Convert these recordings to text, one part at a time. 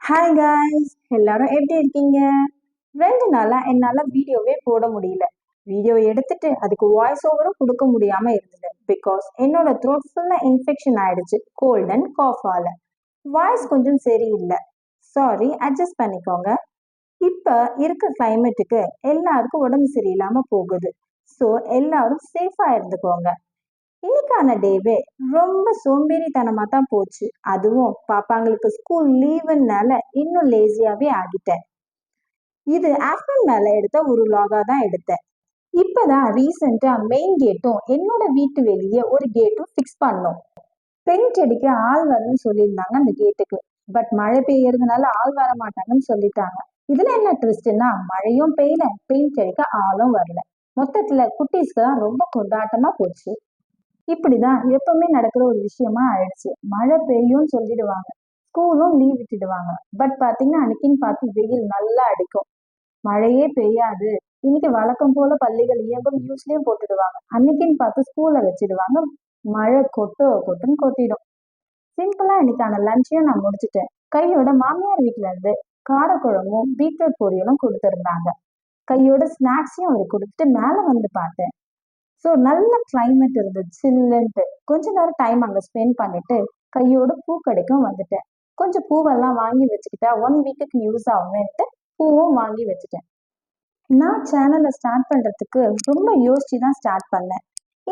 Hi guys, எல்லாரும் எப்படி இருக்கீங்க? 2 நாளா என்னால வீடியோவே போட முடியல. வீடியோ எடுத்துட்டு அதுக்கு வாய்ஸ் ஓவரும் கொடுக்க முடியாம இருந்தது. பிகாஸ் என்னோட த்ரோட் ஃபுல்லா இன்ஃபெக்ஷன் ஆயிடுச்சு கோல்ட் அண்ட் காஃபால. வாய்ஸ் கொஞ்சம் சரியில்லை. சாரி, அட்ஜஸ்ட் பண்ணிக்கோங்க. இப்ப இருக்க கிளைமேட்டுக்கு எல்லாருக்கும் உடம்பு சரியில்லாம போகுது. ஸோ எல்லாரும் சேஃபா இருந்துக்கோங்க. இன்னைக்கான டேவே ரொம்ப சோம்பேறித்தனமா தான் போச்சு. அதுவும் பாப்பாங்களுக்கு ஸ்கூல் லீவுனால இன்னும் லேசியாவே ஆகிட்டேன். இது ஆஃப்டர்நூன் மேல எடுத்த ஒரு வ்ளாகா தான் எடுத்தேன். இப்பதான் ரீசெண்டா மெயின் கேட்டும் என்னோட வீட்டு வெளியே ஒரு கேட்டும் ஃபிக்ஸ் பண்ணோம். பெயிண்ட் அடிக்க ஆள் வரணும்னு சொல்லியிருந்தாங்க அந்த கேட்டுக்கு. பட் மழை பெய்யறதுனால ஆள் வர மாட்டாங்கன்னு சொல்லிட்டாங்க. இதுல என்ன ட்விஸ்ட்னா, மழையும் பெய்யல, பெயிண்ட் அடிக்க ஆளும் வரல. மொத்தத்துல குட்டீஸ்க்கு தான் ரொம்ப கொண்டாட்டமா போச்சு. இப்படிதான் எப்பவுமே நடக்கிற ஒரு விஷயமா ஆயிடுச்சு. மழை பெய்யும்னு சொல்லிடுவாங்க, ஸ்கூலும் லீவ் விட்டுடுவாங்க. பட் பாத்தீங்கன்னா அன்னைக்குன்னு பார்த்து வெயில் நல்லா அடிக்கும், மழையே பெய்யாது. இன்னைக்கு வழக்கம் போல பள்ளிகள் இயங்கும் நியூஸ்லயும் போட்டுடுவாங்க. அன்னைக்குன்னு பார்த்து ஸ்கூல்ல வச்சிடுவாங்க, மழை கொட்டுன்னு கொட்டிடும். சிம்பிளா இன்னைக்கான லஞ்சையும் நான் முடிச்சுட்டேன். கையோட மாமியார் வீட்டுல இருந்து காரக்குழம்பும் பீட்ரூட் பொரியலும் கொடுத்துருந்தாங்க. கையோட ஸ்நாக்ஸையும் அவர் கொடுத்துட்டு மேல வந்து பார்த்தேன். ஸோ நல்ல கிளைமேட் இருந்தது, சில்லுன்ட்டு. கொஞ்ச நேரம் டைம் அங்கே ஸ்பெண்ட் பண்ணிட்டு கையோட பூ கடைக்கும் வந்துட்டேன். கொஞ்சம் பூவெல்லாம் வாங்கி வச்சுக்கிட்டா 1 வீக்குக்கு யூஸ் ஆகுமேன்ட்டு பூவும் வாங்கி வச்சுட்டேன். நான் சேனலை ஸ்டார்ட் பண்றதுக்கு ரொம்ப யோசிச்சு தான் ஸ்டார்ட் பண்ணேன்.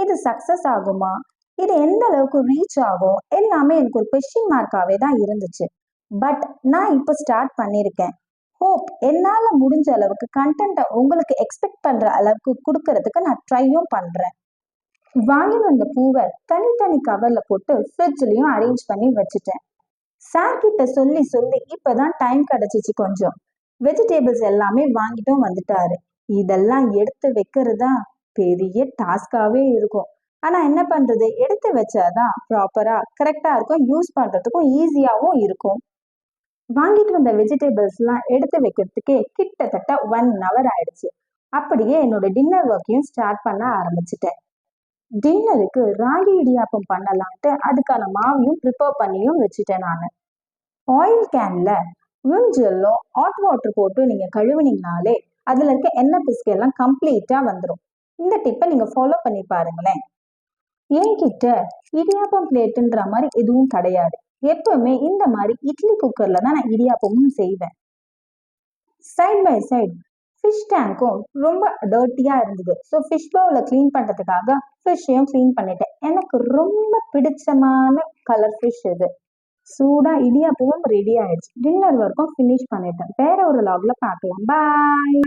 இது சக்சஸ் ஆகுமா, இது எந்த அளவுக்கு ரீச் ஆகும், எல்லாமே எனக்கு ஒரு கொஸ்டின் மார்க்காவே தான் இருந்துச்சு. பட் நான் இப்போ ஸ்டார்ட் பண்ணியிருக்கேன். ஹோப் என்னால முடிஞ்ச அளவுக்கு கண்டென்ட்டை உங்களுக்கு எக்ஸ்பெக்ட் பண்ற அளவுக்கு கொடுக்கறதுக்கு நான் ட்ரையும் பண்றேன். வாங்கி வந்த பூவை தனித்தனி கவர்ல போட்டு ஃப்ரிட்ஜ்லயும் அரேஞ்ச் பண்ணி வச்சுட்டேன். சார் கிட்ட சொல்லி சொல்லி இப்பதான் டைம் கிடைச்சிச்சு. கொஞ்சம் வெஜிடேபிள்ஸ் எல்லாமே வாங்கிட்டும் வந்துட்டாரு. இதெல்லாம் எடுத்து வைக்கிறதா பெரிய டாஸ்காவே இருக்கும். ஆனா என்ன பண்றது, எடுத்து வச்சாதான் ப்ராப்பரா கரெக்டா இருக்கும், யூஸ் பண்றதுக்கும் ஈஸியாவும் இருக்கும். வாங்கிட்டு வந்த வெஜிடபிள்ஸ் எல்லாம் எடுத்து வைக்கிறதுக்கே கிட்டத்தட்ட 1 hour ஆயிடுச்சு. அப்படியே என்னோட டின்னர் ஒர்க்கையும் ஸ்டார்ட் பண்ண ஆரம்பிச்சுட்டேன். டின்னருக்கு ராகி இடியாப்பம் பண்ணலான்ட்டு அதுக்கான மாவையும் ப்ரிப்பேர் பண்ணியும் வச்சுட்டேன். நான் ஆயில் கேன்ல விம்ஜெல்லும் ஹாட் வாட்டர் போட்டு நீங்க கழுவுனீங்கனாலே அதுல இருக்க எண்ணெய் பிஸ்கு எல்லாம் கம்ப்ளீட்டா வந்துடும். இந்த டிப்பை நீங்க ஃபாலோ பண்ணி பாருங்களேன். என்கிட்ட இடியாப்பம் பிளேட்டுன்ற மாதிரி எதுவும் கிடையாது. எப்பவுமே இந்த மாதிரி இட்லி குக்கர்ல தான் நான் இடியாப்பமும் செய்வேன். சைட் பை சைட் ஃபிஷ் டேங்க்கும் ரொம்ப டர்ட்டியா இருந்தது. ஸோ ஃபிஷ் பவுல கிளீன் பண்றதுக்காக ஃபிஷ்ஷையும் கிளீன் பண்ணிட்டேன். எனக்கு ரொம்ப பிடிச்சமான கலர் ஃபிஷ் இது. சூடா இடியாப்பமும் ரெடி ஆயிடுச்சு. டின்னர் ஒர்க்கும் ஃபினிஷ் பண்ணிட்டேன். வேற ஒரு லாக்ல பார்க்கலாம். பாய்.